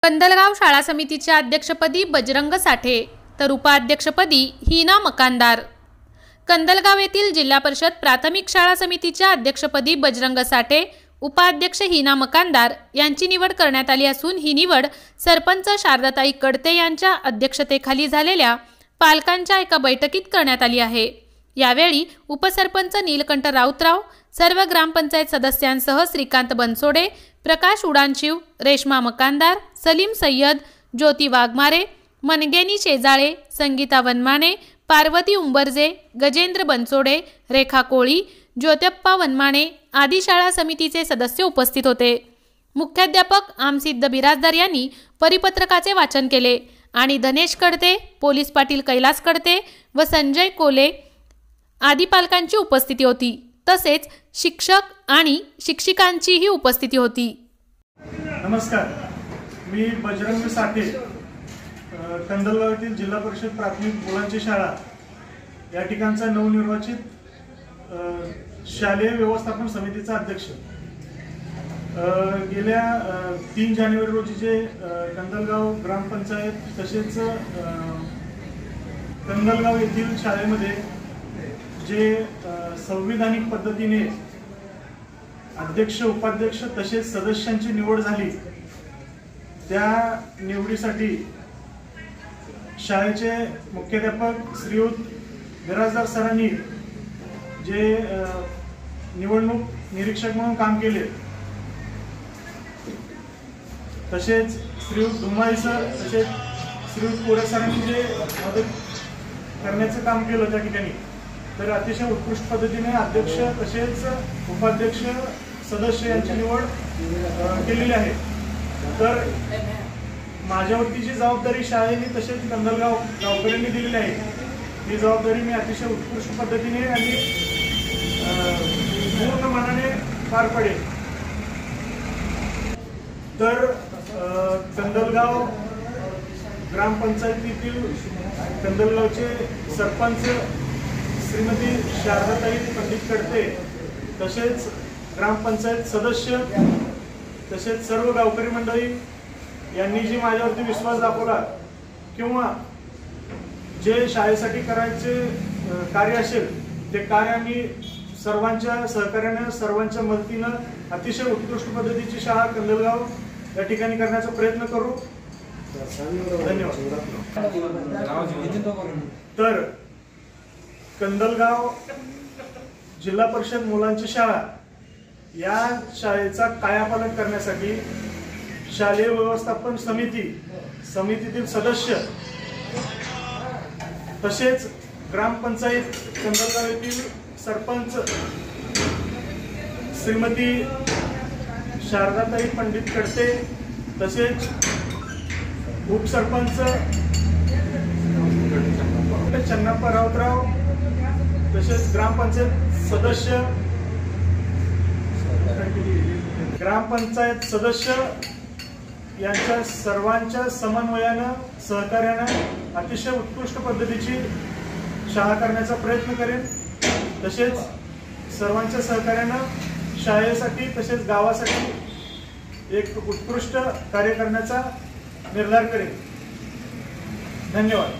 कंदलगाव शाळा समितीच्या अध्यक्षपदी बजरंग साठे तर उपाध्यक्षपदी हिना मकानदार। कंदलगाव येथील जिल्हा परिषद प्राथमिक शाळा समितीच्या अध्यक्षपदी बजरंग साठे, उपाध्यक्ष हिना मकानदार यांची निवड करण्यात आली असून ही निवड सरपंच शारदाताई कडते यांच्या अध्यक्षतेखाली झालेल्या पालकांच्या एका बैठकीत करण्यात आली आहे। यावेळी उपसरपंच नीलकंठ राऊतराव, सर्व ग्रामपंचायत सदस्यांसह श्रीकांत बनसोडे, प्रकाश उडानशिव, रेश्मा मकानदार, सलीम सय्यद, ज्योती वाघमारे, मनगेनी शेजाळे, संगीता वनमाने, पार्वती उंबरजे, गजेंद्र बनसोडे, रेखा कोळी, ज्योत्यप्पा वनमाने आदी शाळा समितीचे सदस्य उपस्थित होते। मुख्याध्यापक आमसिद्ध बिराजदार यांनी परिपत्रकाचे वाचन केले आणि धनेश कडते, पोलीस पाटील कैलास कडते व संजय कोले आदी पालकांची उपस्थिती होती। तसेच शिक्षक आणि शिक्षिकांचीही उपस्थिती होती। नमस्कार, मी बजरंग साठे, कंदलगाव येथील जिल्हा परिषद प्राथमिक मुलांची शाळा या ठिकाणचा नवनिर्वाचित शालेय व्यवस्थापन समितीचा अध्यक्ष। गेल्या 3 जानेवारी रोजी जे कंदलगाव ग्रामपंचायत तसेच कंदलगाव येथील शाळेमध्ये जे संविधानिक पद्धतीने अध्यक्ष, उपाध्यक्ष तसेच सदस्यांची निवड झाली, त्या निवडीसाठी शाळेचे मुख्याध्यापक श्रीयुत बिराजदार सरांनी जे निवडणूक निरीक्षक म्हणून काम केले, तसेच श्रीयुत धुमाई सर तसेच श्रीयुत कोरे सरांनी जे मदत करण्याचं काम केलं त्या ठिकाणी, तर अतिशय उत्कृष्ट पद्धतीने अध्यक्ष तसेच उपाध्यक्ष सदस्य यांची निवड केलेली आहे। तर माझ्यावरती जी जबाबदारी शाळेने तसेच कंदलगाव गावकऱ्यांनी दिलेली आहे, ही जबाबदारी मी अतिशय उत्कृष्ट पद्धतीने आणि पूर्ण मनाने पार पडेल। तर कंदलगाव ग्रामपंचायतीतील कंदलगावचे सरपंच श्रीमती शारदाताई पंडित कडते तसेच ग्रामपंचायत सदस्य तसेच सर्व गावकरी मंडळी यांनी जी माझ्यावरती विश्वास दाखवला किंवा जे शाळेसाठी करायचे कार्य असेल ते कार्य आम्ही सर्वांच्या सहकार्याने, सर्वांच्या मदतीने अतिशय उत्कृष्ट पद्धतीची शाळा कंदलगाव या ठिकाणी करण्याचा प्रयत्न करू। धन्यवाद। तर कंदलगाव जिल्हा परिषद मुलांची शाळा या शाळेचा कायापालट करण्यासाठी शालेय व्यवस्थापन समितीतील सदस्य तसेच ग्रामपंचायत कंदलगाव येथील सरपंच श्रीमती शारदाताई पंडित कडते तसेच उपसरपंच चन्नाप्पा राऊतराव तसेच ग्रामपंचायत सदस्य यांच्या सर्वांच्या समन्वयानं, सहकार्यानं अतिशय उत्कृष्ट पद्धतीची शाळा करण्याचा प्रयत्न करेन। तसेच सर्वांच्या सहकार्यानं शाळेसाठी तसेच गावासाठी एक उत्कृष्ट कार्य करण्याचा निर्धार करेन। धन्यवाद।